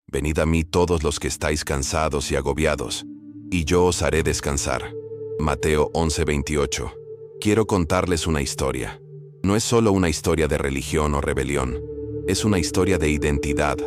venid a mí todos los que estáis cansados y agobiados, y yo os haré descansar. Mateo 11:28. Quiero contarles una historia. No es solo una historia de religión o rebelión, es una historia de identidad,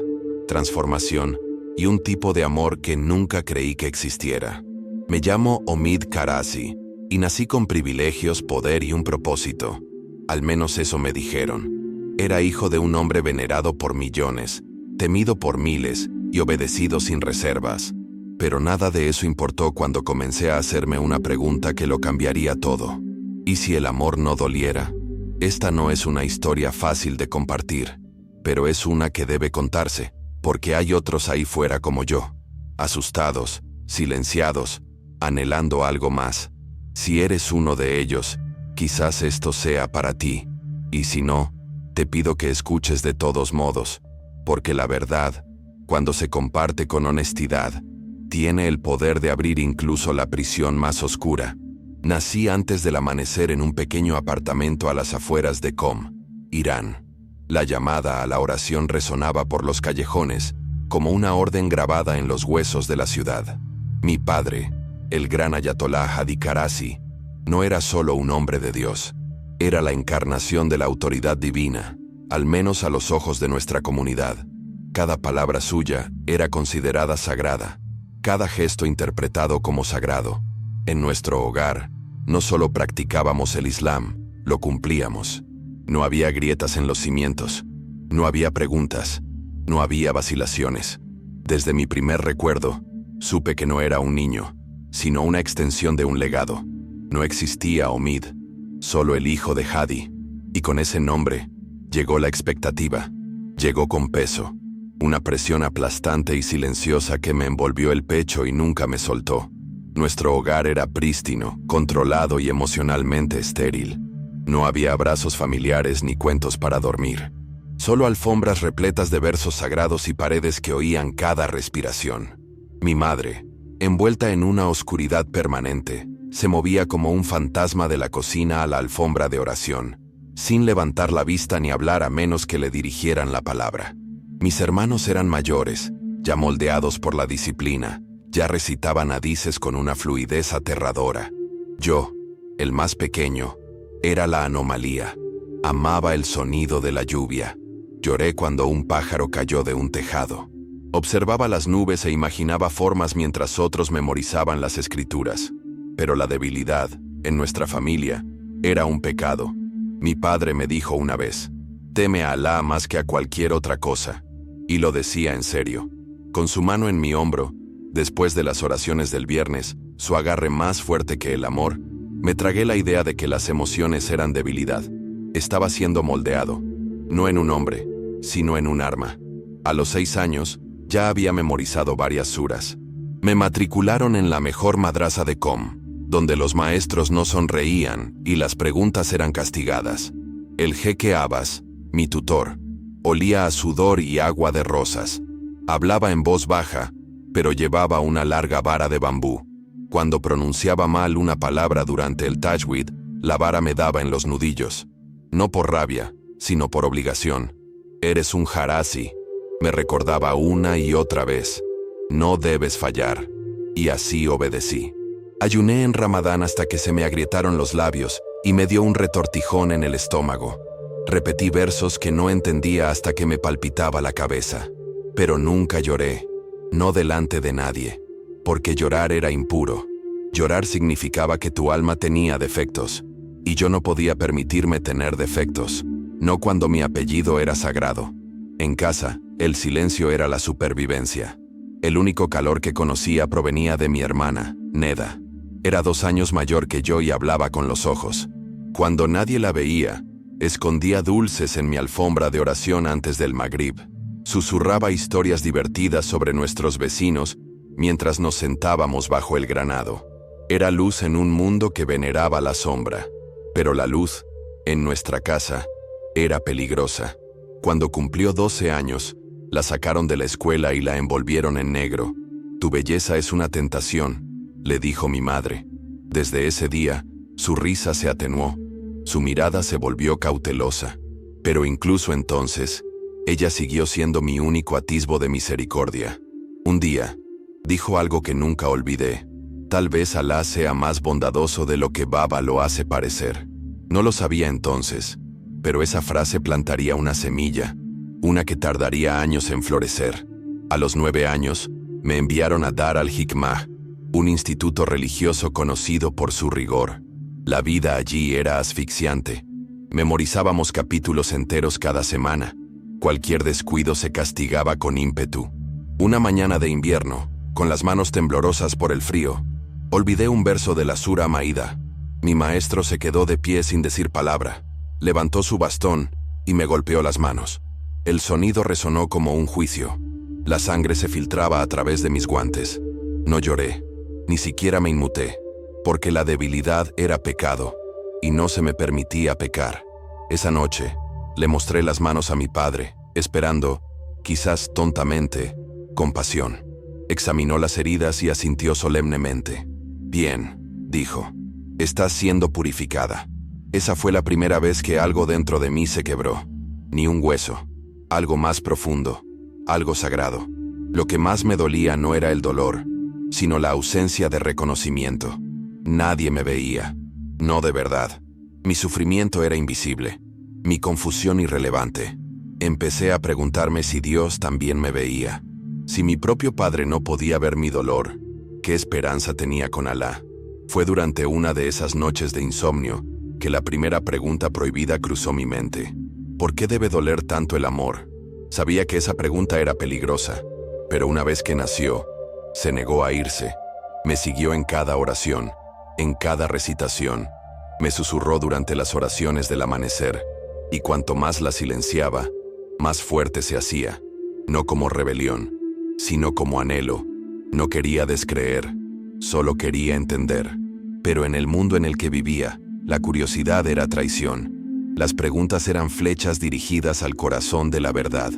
transformación y un tipo de amor que nunca creí que existiera. Me llamo Omid Karazi y nací con privilegios, poder y un propósito. Al menos eso me dijeron. Era hijo de un hombre venerado por millones, temido por miles y obedecido sin reservas. Pero nada de eso importó cuando comencé a hacerme una pregunta que lo cambiaría todo. ¿Y si el amor no doliera? Esta no es una historia fácil de compartir, pero es una que debe contarse, porque hay otros ahí fuera como yo, asustados, silenciados, anhelando algo más. Si eres uno de ellos, quizás esto sea para ti, y si no, te pido que escuches de todos modos, porque la verdad, cuando se comparte con honestidad, tiene el poder de abrir incluso la prisión más oscura. Nací antes del amanecer en un pequeño apartamento a las afueras de Qom, Irán. La llamada a la oración resonaba por los callejones, como una orden grabada en los huesos de la ciudad. Mi padre, el gran ayatolá Hadi Karazi, no era solo un hombre de Dios, era la encarnación de la autoridad divina, al menos a los ojos de nuestra comunidad. Cada palabra suya era considerada sagrada, cada gesto interpretado como sagrado. En nuestro hogar, no solo practicábamos el Islam, lo cumplíamos. No había grietas en los cimientos, no había preguntas, no había vacilaciones. Desde mi primer recuerdo, supe que no era un niño, sino una extensión de un legado. No existía Omid, solo el hijo de Hadi, y con ese nombre llegó la expectativa, llegó con peso, una presión aplastante y silenciosa que me envolvió el pecho y nunca me soltó. Nuestro hogar era prístino, controlado y emocionalmente estéril. No había abrazos familiares ni cuentos para dormir. Solo alfombras repletas de versos sagrados y paredes que oían cada respiración. Mi madre, envuelta en una oscuridad permanente, se movía como un fantasma de la cocina a la alfombra de oración, sin levantar la vista ni hablar a menos que le dirigieran la palabra. Mis hermanos eran mayores, ya moldeados por la disciplina, ya recitaban hadices con una fluidez aterradora. Yo, el más pequeño, era la anomalía. Amaba el sonido de la lluvia. Lloré cuando un pájaro cayó de un tejado. Observaba las nubes e imaginaba formas mientras otros memorizaban las escrituras. Pero la debilidad, en nuestra familia, era un pecado. Mi padre me dijo una vez, teme a Alá más que a cualquier otra cosa. Y lo decía en serio. Con su mano en mi hombro, después de las oraciones del viernes, su agarre más fuerte que el amor, me tragué la idea de que las emociones eran debilidad. Estaba siendo moldeado, no en un hombre, sino en un arma. A los 6 años, ya había memorizado varias suras. Me matricularon en la mejor madrasa de Qom, donde los maestros no sonreían y las preguntas eran castigadas. El jeque Abbas, mi tutor, olía a sudor y agua de rosas. Hablaba en voz baja, pero llevaba una larga vara de bambú. Cuando pronunciaba mal una palabra durante el tajwid, la vara me daba en los nudillos. No por rabia, sino por obligación. Eres un Karazi, me recordaba una y otra vez. No debes fallar. Y así obedecí. Ayuné en Ramadán hasta que se me agrietaron los labios y me dio un retortijón en el estómago. Repetí versos que no entendía hasta que me palpitaba la cabeza. Pero nunca lloré. No delante de nadie, porque llorar era impuro. Llorar significaba que tu alma tenía defectos, y yo no podía permitirme tener defectos, no cuando mi apellido era sagrado. En casa, el silencio era la supervivencia. El único calor que conocía provenía de mi hermana, Neda. Era 2 años mayor que yo y hablaba con los ojos. Cuando nadie la veía, escondía dulces en mi alfombra de oración antes del Magrib. Susurraba historias divertidas sobre nuestros vecinos mientras nos sentábamos bajo el granado. Era luz en un mundo que veneraba la sombra, pero la luz, en nuestra casa, era peligrosa. Cuando cumplió 12 años, la sacaron de la escuela y la envolvieron en negro. Tu belleza es una tentación, le dijo mi madre. Desde ese día, su risa se atenuó, su mirada se volvió cautelosa. Pero incluso entonces, Ella siguió siendo mi único atisbo de misericordia. Un día, dijo algo que nunca olvidé. Tal vez Alá sea más bondadoso de lo que Baba lo hace parecer. No lo sabía entonces, pero esa frase plantaría una semilla, una que tardaría años en florecer. A los 9 años, me enviaron a Dar al-Hikmah, un instituto religioso conocido por su rigor. La vida allí era asfixiante. Memorizábamos capítulos enteros cada semana. Cualquier descuido se castigaba con ímpetu. Una mañana de invierno, con las manos temblorosas por el frío, olvidé un verso de la Sura Maída. Mi maestro se quedó de pie sin decir palabra. Levantó su bastón y me golpeó las manos. El sonido resonó como un juicio. La sangre se filtraba a través de mis guantes. No lloré, ni siquiera me inmuté, porque la debilidad era pecado, y no se me permitía pecar. Esa noche, le mostré las manos a mi padre, esperando, quizás tontamente, compasión. Examinó las heridas y asintió solemnemente. «Bien», dijo, «estás siendo purificada». Esa fue la primera vez que algo dentro de mí se quebró. Ni un hueso. Algo más profundo. Algo sagrado. Lo que más me dolía no era el dolor, sino la ausencia de reconocimiento. Nadie me veía. No de verdad. Mi sufrimiento era invisible. Mi confusión irrelevante. Empecé a preguntarme si Dios también me veía. Si mi propio padre no podía ver mi dolor, ¿qué esperanza tenía con Alá? Fue durante una de esas noches de insomnio que la primera pregunta prohibida cruzó mi mente. ¿Por qué debe doler tanto el amor? Sabía que esa pregunta era peligrosa, pero una vez que nació, se negó a irse. Me siguió en cada oración, en cada recitación. Me susurró durante las oraciones del amanecer, y cuanto más la silenciaba, más fuerte se hacía. No como rebelión, sino como anhelo. No quería descreer, solo quería entender. Pero en el mundo en el que vivía, la curiosidad era traición. Las preguntas eran flechas dirigidas al corazón de la verdad,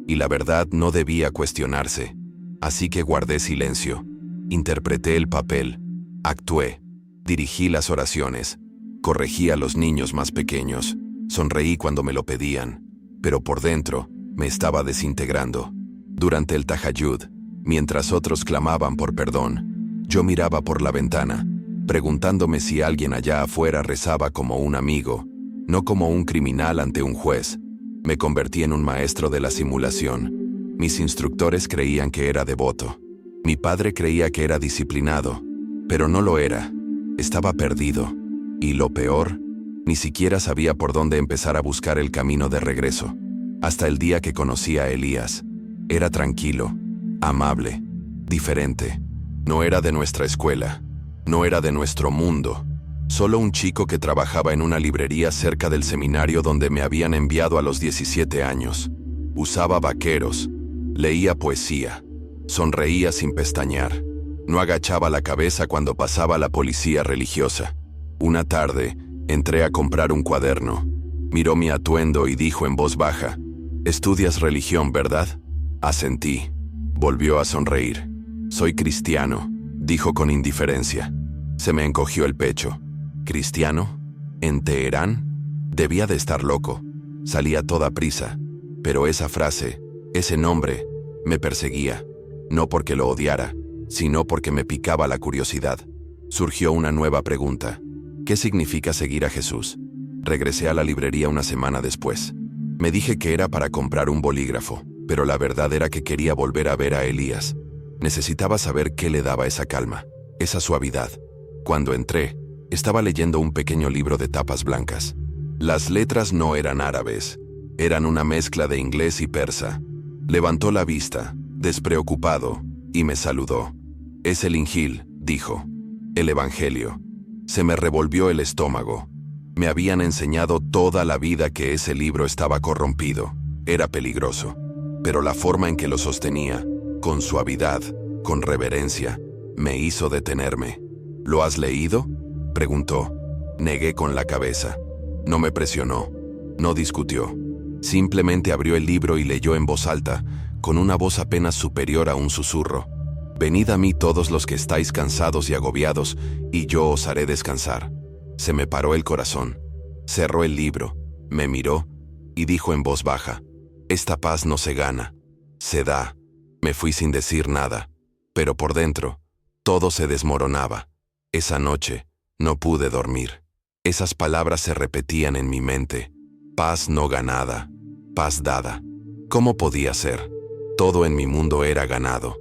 y la verdad no debía cuestionarse. Así que guardé silencio. Interpreté el papel, actué, dirigí las oraciones, corregí a los niños más pequeños, sonreí cuando me lo pedían, pero por dentro me estaba desintegrando. Durante el tahajjud, mientras otros clamaban por perdón, yo miraba por la ventana, preguntándome si alguien allá afuera rezaba como un amigo, no como un criminal ante un juez. Me convertí en un maestro de la simulación. Mis instructores creían que era devoto. Mi padre creía que era disciplinado, pero no lo era. Estaba perdido. Y lo peor, ni siquiera sabía por dónde empezar a buscar el camino de regreso. Hasta el día que conocí a Elías. Era tranquilo, amable, diferente. No era de nuestra escuela. No era de nuestro mundo. Solo un chico que trabajaba en una librería cerca del seminario donde me habían enviado a los 17 años. Usaba vaqueros. Leía poesía. Sonreía sin pestañear. No agachaba la cabeza cuando pasaba la policía religiosa. Una tarde, entré a comprar un cuaderno. Miró mi atuendo y dijo en voz baja, «¿Estudias religión, verdad?» Asentí. Volvió a sonreír. «Soy cristiano», dijo con indiferencia. Se me encogió el pecho. ¿Cristiano? ¿En Teherán? Debía de estar loco. Salí a toda prisa. Pero esa frase, ese nombre, me perseguía. No porque lo odiara, sino porque me picaba la curiosidad. Surgió una nueva pregunta. ¿Qué significa seguir a Jesús? Regresé a la librería una semana después. Me dije que era para comprar un bolígrafo, pero la verdad era que quería volver a ver a Elías. Necesitaba saber qué le daba esa calma, esa suavidad. Cuando entré, estaba leyendo un pequeño libro de tapas blancas. Las letras no eran árabes, eran una mezcla de inglés y persa. Levantó la vista, despreocupado, y me saludó. «Es el Injil», dijo. «El Evangelio». Se me revolvió el estómago. Me habían enseñado toda la vida que ese libro estaba corrompido. Era peligroso. Pero la forma en que lo sostenía, con suavidad, con reverencia, me hizo detenerme. «¿Lo has leído?», preguntó. Negué con la cabeza. No me presionó. No discutió. Simplemente abrió el libro y leyó en voz alta, con una voz apenas superior a un susurro. «Venid a mí todos los que estáis cansados y agobiados, y yo os haré descansar». Se me paró el corazón. Cerró el libro, me miró y dijo en voz baja, Esta paz no se gana, se da. Me fui sin decir nada, pero por dentro, todo se desmoronaba. Esa noche, no pude dormir. Esas palabras se repetían en mi mente. Paz no ganada, paz dada. ¿Cómo podía ser? Todo en mi mundo era ganado.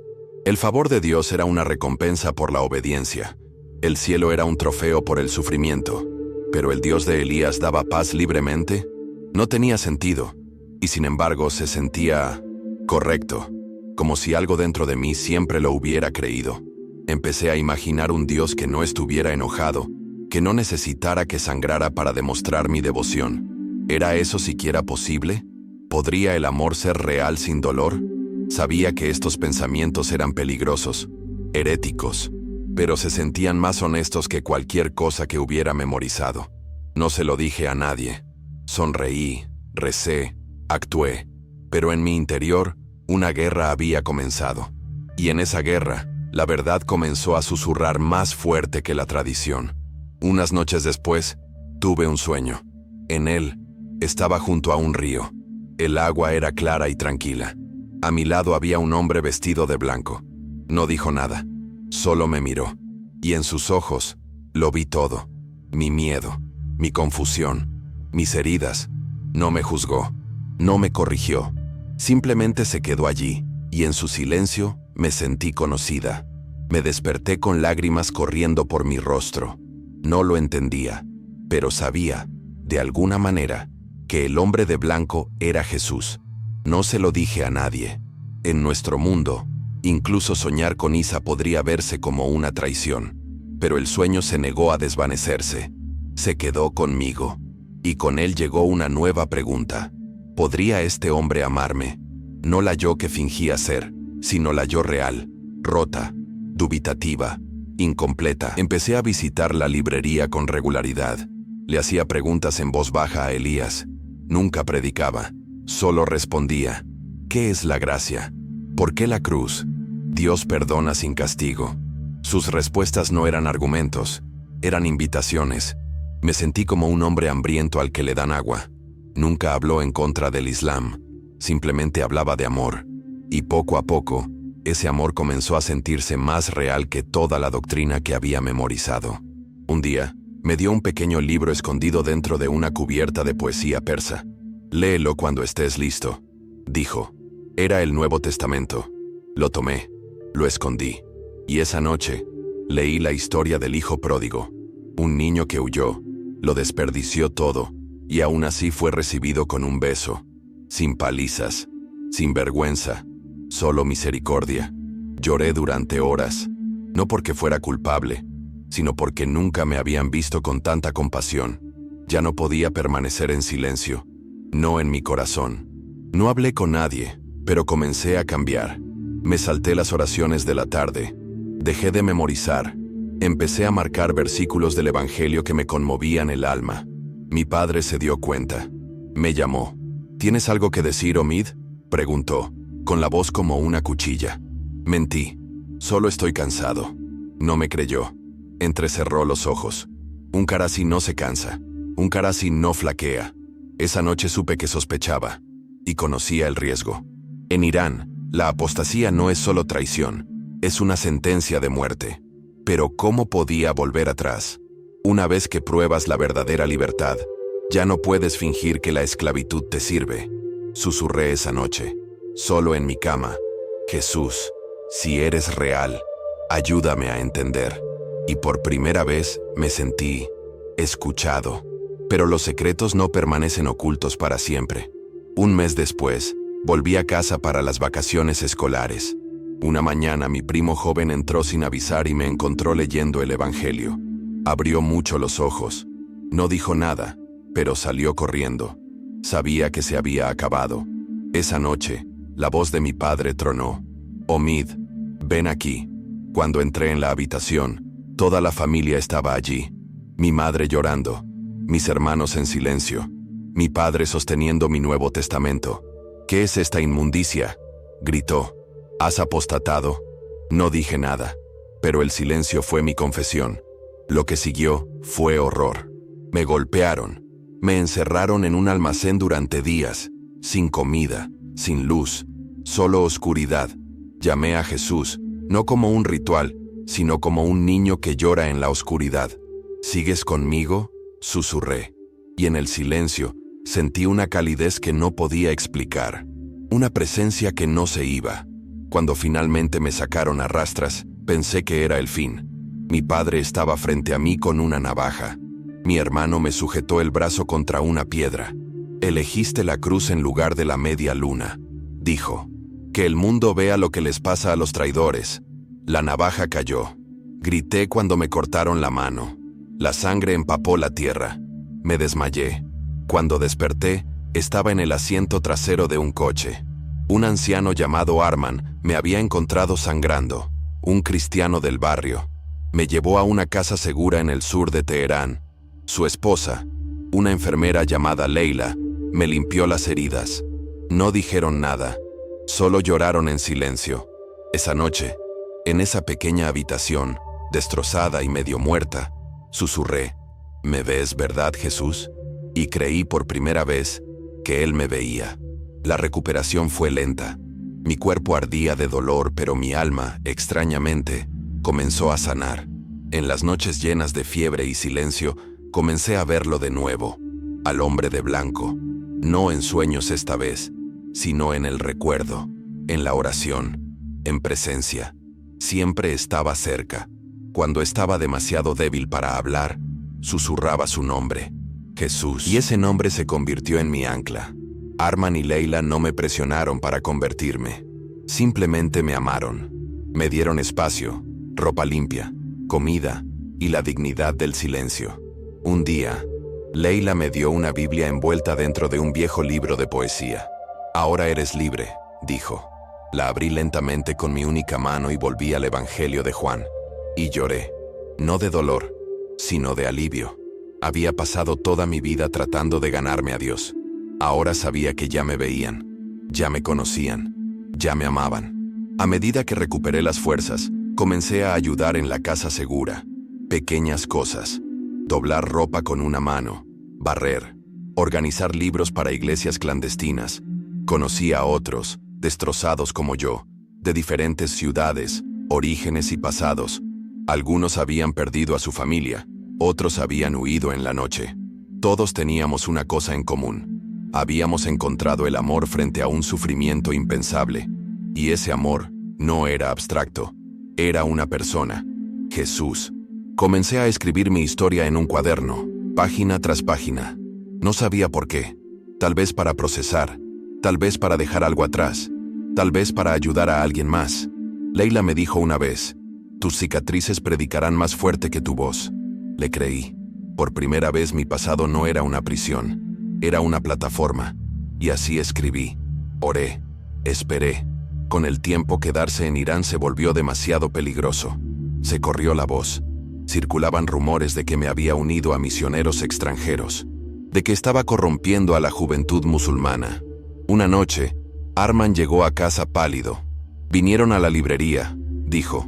El favor de Dios era una recompensa por la obediencia. El cielo era un trofeo por el sufrimiento. Pero el Dios de Elías daba paz libremente. No tenía sentido, y sin embargo se sentía correcto, como si algo dentro de mí siempre lo hubiera creído. Empecé a imaginar un Dios que no estuviera enojado, que no necesitara que sangrara para demostrar mi devoción. ¿Era eso siquiera posible? ¿Podría el amor ser real sin dolor? Sabía que estos pensamientos eran peligrosos, heréticos, pero se sentían más honestos que cualquier cosa que hubiera memorizado. No se lo dije a nadie. Sonreí, recé, actué, pero en mi interior, una guerra había comenzado. Y en esa guerra, la verdad comenzó a susurrar más fuerte que la tradición. Unas noches después, tuve un sueño. En él, estaba junto a un río. El agua era clara y tranquila. A mi lado había un hombre vestido de blanco. No dijo nada, solo me miró. Y en sus ojos, lo vi todo. Mi miedo, mi confusión, mis heridas. No me juzgó, no me corrigió. Simplemente se quedó allí, y en su silencio me sentí conocida. Me desperté con lágrimas corriendo por mi rostro. No lo entendía, pero sabía, de alguna manera, que el hombre de blanco era Jesús. No se lo dije a nadie. En nuestro mundo, incluso soñar con Isa podría verse como una traición. Pero el sueño se negó a desvanecerse. Se quedó conmigo. Y con él llegó una nueva pregunta. ¿Podría este hombre amarme? No la yo que fingía ser, sino la yo real, rota, dubitativa, incompleta. Empecé a visitar la librería con regularidad. Le hacía preguntas en voz baja a Elías. Nunca predicaba, solo respondía. ¿Qué es la gracia? ¿Por qué la cruz? Dios perdona sin castigo. Sus respuestas no eran argumentos, eran invitaciones. Me sentí como un hombre hambriento al que le dan agua. Nunca habló en contra del Islam, simplemente hablaba de amor. Y poco a poco, ese amor comenzó a sentirse más real que toda la doctrina que había memorizado. Un día, me dio un pequeño libro escondido dentro de una cubierta de poesía persa. Léelo cuando estés listo, dijo. Era el Nuevo Testamento. Lo tomé, lo escondí. Y esa noche, leí la historia del hijo pródigo. Un niño que huyó, lo desperdició todo, y aún así fue recibido con un beso. Sin palizas, sin vergüenza, solo misericordia. Lloré durante horas, no porque fuera culpable, sino porque nunca me habían visto con tanta compasión. Ya no podía permanecer en silencio, no en mi corazón. No hablé con nadie, pero comencé a cambiar. Me salté las oraciones de la tarde, dejé de memorizar, empecé a marcar versículos del Evangelio que me conmovían el alma. Mi padre se dio cuenta. Me llamó. ¿Tienes algo que decir, Omid?, preguntó, con la voz como una cuchilla. Mentí. Solo estoy cansado. No me creyó. Entrecerró los ojos. Un Karazi no se cansa. Un Karazi no flaquea. Esa noche supe que sospechaba, y conocía el riesgo. En Irán, la apostasía no es solo traición, es una sentencia de muerte. Pero ¿cómo podía volver atrás? Una vez que pruebas la verdadera libertad, ya no puedes fingir que la esclavitud te sirve. Susurré esa noche, solo en mi cama. Jesús, si eres real, ayúdame a entender. Y por primera vez me sentí escuchado. Pero los secretos no permanecen ocultos para siempre. Un mes después, volví a casa para las vacaciones escolares. Una mañana mi primo joven entró sin avisar y me encontró leyendo el Evangelio. Abrió mucho los ojos. No dijo nada, pero salió corriendo. Sabía que se había acabado. Esa noche, la voz de mi padre tronó. Omid, ven aquí. Cuando entré en la habitación, toda la familia estaba allí. Mi madre llorando, mis hermanos en silencio, mi padre sosteniendo mi Nuevo Testamento. ¿Qué es esta inmundicia?, gritó. ¿Has apostatado? No dije nada, pero el silencio fue mi confesión. Lo que siguió fue horror. Me golpearon, me encerraron en un almacén durante días, sin comida, sin luz, solo oscuridad. Llamé a Jesús, no como un ritual, sino como un niño que llora en la oscuridad. ¿Sigues conmigo?, susurré. Y en el silencio, sentí una calidez que no podía explicar. Una presencia que no se iba. Cuando finalmente me sacaron a rastras, pensé que era el fin. Mi padre estaba frente a mí con una navaja. Mi hermano me sujetó el brazo contra una piedra. «Elegiste la cruz en lugar de la media luna», dijo. «Que el mundo vea lo que les pasa a los traidores». La navaja cayó. Grité cuando me cortaron la mano. La sangre empapó la tierra. Me desmayé. Cuando desperté, estaba en el asiento trasero de un coche. Un anciano llamado Arman me había encontrado sangrando. Un cristiano del barrio. Me llevó a una casa segura en el sur de Teherán. Su esposa, una enfermera llamada Leila, me limpió las heridas. No dijeron nada. Solo lloraron en silencio. Esa noche, en esa pequeña habitación, destrozada y medio muerta, susurré, «¿Me ves, verdad, Jesús?». Y creí por primera vez que Él me veía. La recuperación fue lenta. Mi cuerpo ardía de dolor, pero mi alma, extrañamente, comenzó a sanar. En las noches llenas de fiebre y silencio, comencé a verlo de nuevo, al hombre de blanco. No en sueños esta vez, sino en el recuerdo, en la oración, en presencia. Siempre estaba cerca. Cuando estaba demasiado débil para hablar, susurraba su nombre, Jesús. Y ese nombre se convirtió en mi ancla. Arman y Leila no me presionaron para convertirme. Simplemente me amaron. Me dieron espacio, ropa limpia, comida y la dignidad del silencio. Un día, Leila me dio una Biblia envuelta dentro de un viejo libro de poesía. «Ahora eres libre», dijo. La abrí lentamente con mi única mano y volví al Evangelio de Juan. Y lloré, no de dolor, sino de alivio. Había pasado toda mi vida tratando de ganarme a Dios. Ahora sabía que ya me veían, ya me conocían, ya me amaban. A medida que recuperé las fuerzas, comencé a ayudar en la casa segura. Pequeñas cosas. Doblar ropa con una mano, barrer, organizar libros para iglesias clandestinas. Conocí a otros, destrozados como yo, de diferentes ciudades, orígenes y pasados. Algunos habían perdido a su familia, otros habían huido en la noche. Todos teníamos una cosa en común. Habíamos encontrado el amor frente a un sufrimiento impensable. Y ese amor no era abstracto, era una persona, Jesús. Comencé a escribir mi historia en un cuaderno, página tras página. No sabía por qué. Tal vez para procesar, tal vez para dejar algo atrás, tal vez para ayudar a alguien más. Leila me dijo una vez, «Tus cicatrices predicarán más fuerte que tu voz». Le creí. Por primera vez mi pasado no era una prisión, era una plataforma. Y así escribí. Oré. Esperé. Con el tiempo, quedarse en Irán se volvió demasiado peligroso. Se corrió la voz. Circulaban rumores de que me había unido a misioneros extranjeros, de que estaba corrompiendo a la juventud musulmana. Una noche, Arman llegó a casa pálido. «Vinieron a la librería», dijo.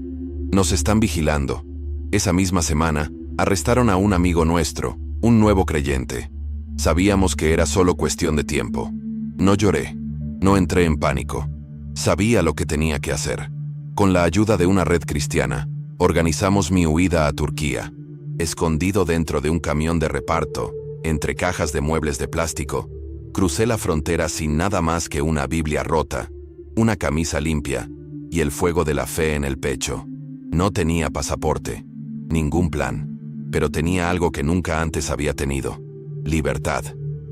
«Nos están vigilando». Esa misma semana, arrestaron a un amigo nuestro, un nuevo creyente. Sabíamos que era solo cuestión de tiempo. No lloré, no entré en pánico. Sabía lo que tenía que hacer. Con la ayuda de una red cristiana, organizamos mi huida a Turquía. Escondido dentro de un camión de reparto, entre cajas de muebles de plástico, crucé la frontera sin nada más que una Biblia rota, una camisa limpia y el fuego de la fe en el pecho. No tenía pasaporte, ningún plan, pero tenía algo que nunca antes había tenido: libertad.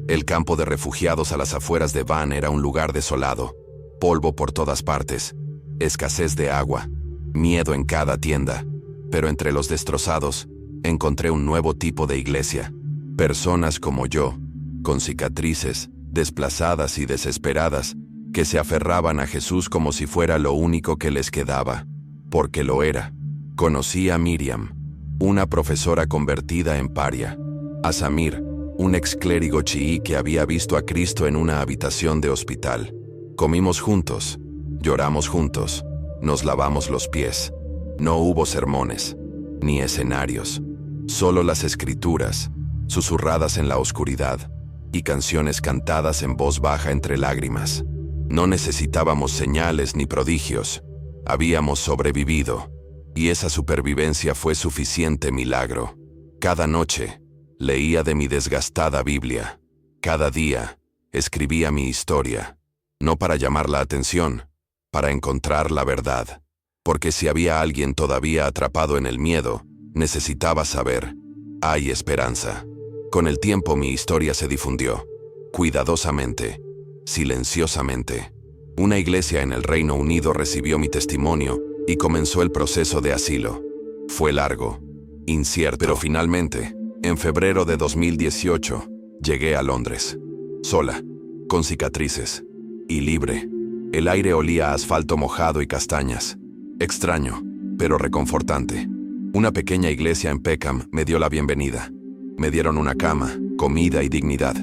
El campo de refugiados a las afueras de Van era un lugar desolado, polvo por todas partes, escasez de agua, miedo en cada tienda. Pero entre los destrozados, encontré un nuevo tipo de iglesia. Personas como yo, con cicatrices, desplazadas y desesperadas, que se aferraban a Jesús como si fuera lo único que les quedaba, porque lo era. Conocí a Miriam, una profesora convertida en paria, a Samir, un exclérigo chií que había visto a Cristo en una habitación de hospital. Comimos juntos, lloramos juntos, nos lavamos los pies. No hubo sermones, ni escenarios, solo las escrituras, susurradas en la oscuridad, y canciones cantadas en voz baja entre lágrimas. No necesitábamos señales ni prodigios. Habíamos sobrevivido, y esa supervivencia fue suficiente milagro. Cada noche, leía de mi desgastada Biblia. Cada día, escribía mi historia. No para llamar la atención, para encontrar la verdad. Porque si había alguien todavía atrapado en el miedo, necesitaba saber, hay esperanza. Con el tiempo mi historia se difundió, cuidadosamente, silenciosamente. Una iglesia en el Reino Unido recibió mi testimonio y comenzó el proceso de asilo. Fue largo, incierto, pero finalmente, en febrero de 2018, llegué a Londres. Sola, con cicatrices, y libre. El aire olía a asfalto mojado y castañas. Extraño, pero reconfortante. Una pequeña iglesia en Peckham me dio la bienvenida. Me dieron una cama, comida y dignidad.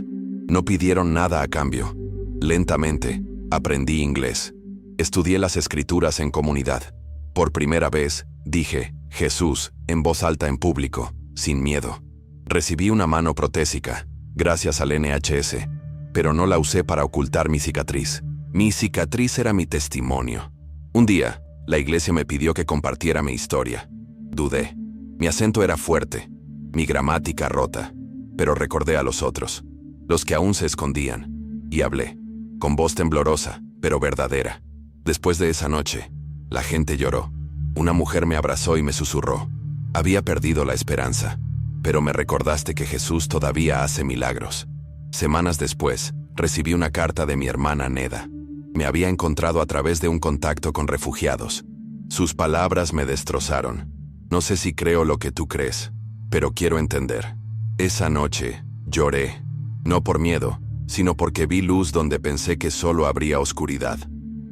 No pidieron nada a cambio. Lentamente, aprendí inglés. Estudié las escrituras en comunidad. Por primera vez, dije, Jesús, en voz alta en público, sin miedo. Recibí una mano protésica, gracias al NHS, pero no la usé para ocultar mi cicatriz. Mi cicatriz era mi testimonio. Un día, la iglesia me pidió que compartiera mi historia. Dudé. Mi acento era fuerte, mi gramática rota, pero recordé a los otros, los que aún se escondían, y hablé, con voz temblorosa, pero verdadera. Después de esa noche, la gente lloró. Una mujer me abrazó y me susurró. Había perdido la esperanza, pero me recordaste que Jesús todavía hace milagros. Semanas después, recibí una carta de mi hermana Neda. Me había encontrado a través de un contacto con refugiados. Sus palabras me destrozaron. No sé si creo lo que tú crees, pero quiero entender. Esa noche, lloré. No por miedo, sino porque vi luz donde pensé que solo habría oscuridad.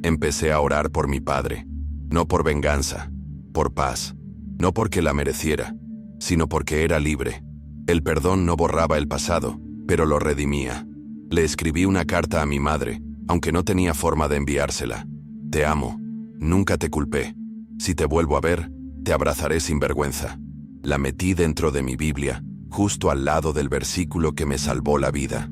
Empecé a orar por mi padre. No por venganza, por paz. No porque la mereciera, sino porque era libre. El perdón no borraba el pasado, pero lo redimía. Le escribí una carta a mi madre, aunque no tenía forma de enviársela. Te amo. Nunca te culpé. Si te vuelvo a ver, te abrazaré sin vergüenza. La metí dentro de mi Biblia, justo al lado del versículo que me salvó la vida.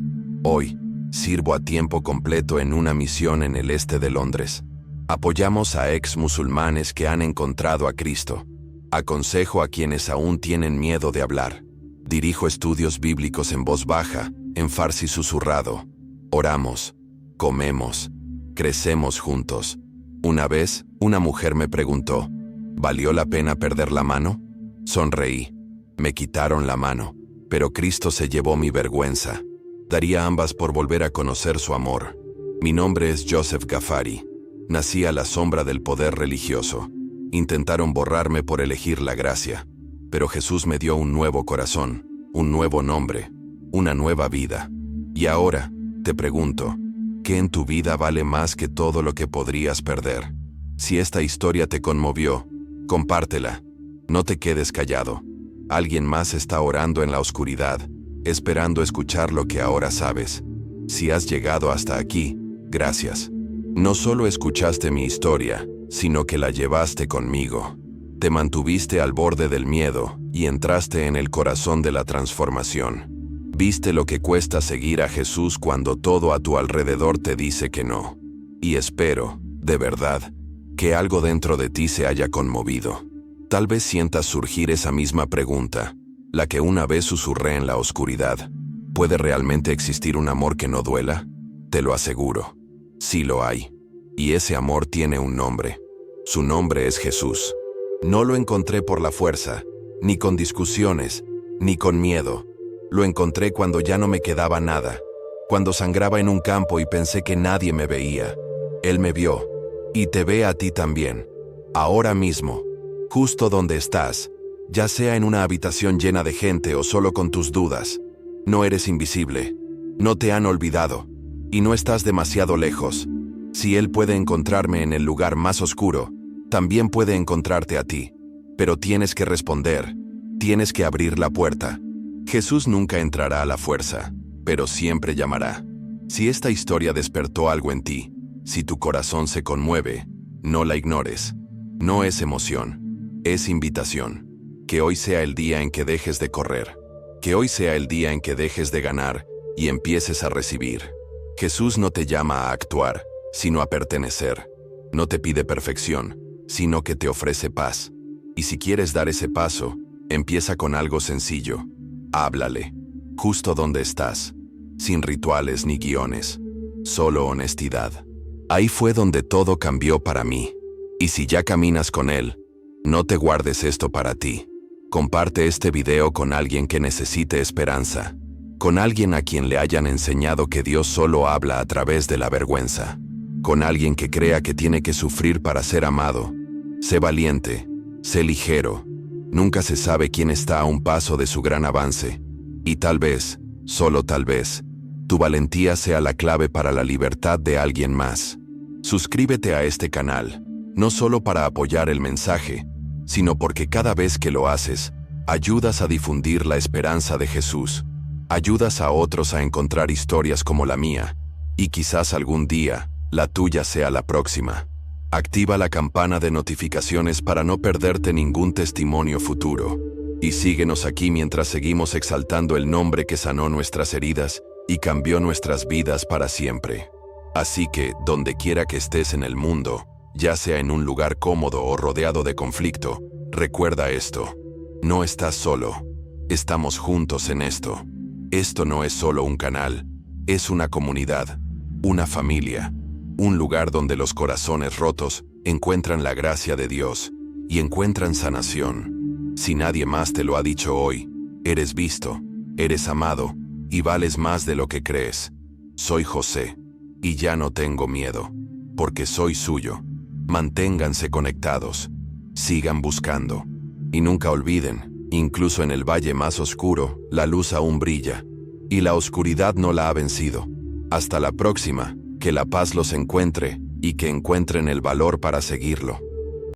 Hoy, sirvo a tiempo completo en una misión en el este de Londres. Apoyamos a ex musulmanes que han encontrado a Cristo. Aconsejo a quienes aún tienen miedo de hablar. Dirijo estudios bíblicos en voz baja, en farsi susurrado. Oramos, comemos, crecemos juntos. Una vez, una mujer me preguntó, ¿valió la pena perder la mano? Sonreí. Me quitaron la mano, pero Cristo se llevó mi vergüenza. Daría ambas por volver a conocer su amor. Mi nombre es Joseph Ghaffari. Nací a la sombra del poder religioso. Intentaron borrarme por elegir la gracia, pero Jesús me dio un nuevo corazón, un nuevo nombre, una nueva vida. Y ahora, te pregunto, ¿qué en tu vida vale más que todo lo que podrías perder? Si esta historia te conmovió, compártela. No te quedes callado. Alguien más está orando en la oscuridad, esperando escuchar lo que ahora sabes. Si has llegado hasta aquí, gracias. No solo escuchaste mi historia, sino que la llevaste conmigo. Te mantuviste al borde del miedo y entraste en el corazón de la transformación. Viste lo que cuesta seguir a Jesús cuando todo a tu alrededor te dice que no. Y espero, de verdad, que algo dentro de ti se haya conmovido. Tal vez sientas surgir esa misma pregunta, la que una vez susurré en la oscuridad. ¿Puede realmente existir un amor que no duela? Te lo aseguro. Sí lo hay. Y ese amor tiene un nombre. Su nombre es Jesús. No lo encontré por la fuerza, ni con discusiones, ni con miedo. Lo encontré cuando ya no me quedaba nada, cuando sangraba en un campo y pensé que nadie me veía. Él me vio, y te ve a ti también. Ahora mismo, justo donde estás, ya sea en una habitación llena de gente o solo con tus dudas. No eres invisible, no te han olvidado, y no estás demasiado lejos. Si Él puede encontrarme en el lugar más oscuro, también puede encontrarte a ti. Pero tienes que responder, tienes que abrir la puerta. Jesús nunca entrará a la fuerza, pero siempre llamará. Si esta historia despertó algo en ti, si tu corazón se conmueve, no la ignores. No es emoción, es invitación. Que hoy sea el día en que dejes de correr. Que hoy sea el día en que dejes de ganar y empieces a recibir. Jesús no te llama a actuar, sino a pertenecer. No te pide perfección, sino que te ofrece paz. Y si quieres dar ese paso, empieza con algo sencillo. Háblale, justo donde estás, sin rituales ni guiones, solo honestidad. Ahí fue donde todo cambió para mí. Y si ya caminas con él, no te guardes esto para ti. Comparte este video con alguien que necesite esperanza, con alguien a quien le hayan enseñado que Dios solo habla a través de la vergüenza, con alguien que crea que tiene que sufrir para ser amado. Sé valiente, sé ligero. Nunca se sabe quién está a un paso de su gran avance. Y tal vez, solo tal vez, tu valentía sea la clave para la libertad de alguien más. Suscríbete a este canal, no solo para apoyar el mensaje, sino porque cada vez que lo haces, ayudas a difundir la esperanza de Jesús. Ayudas a otros a encontrar historias como la mía, y quizás algún día, la tuya sea la próxima. Activa la campana de notificaciones para no perderte ningún testimonio futuro. Y síguenos aquí mientras seguimos exaltando el nombre que sanó nuestras heridas y cambió nuestras vidas para siempre. Así que, donde quiera que estés en el mundo, ya sea en un lugar cómodo o rodeado de conflicto, recuerda esto. No estás solo. Estamos juntos en esto. Esto no es solo un canal, es una comunidad, una familia, un lugar donde los corazones rotos encuentran la gracia de Dios y encuentran sanación. Si nadie más te lo ha dicho hoy, eres visto, eres amado y vales más de lo que crees. Soy José, y ya no tengo miedo, porque soy suyo. Manténganse conectados, sigan buscando, y nunca olviden, incluso en el valle más oscuro, la luz aún brilla, y la oscuridad no la ha vencido. Hasta la próxima, que la paz los encuentre, y que encuentren el valor para seguirlo.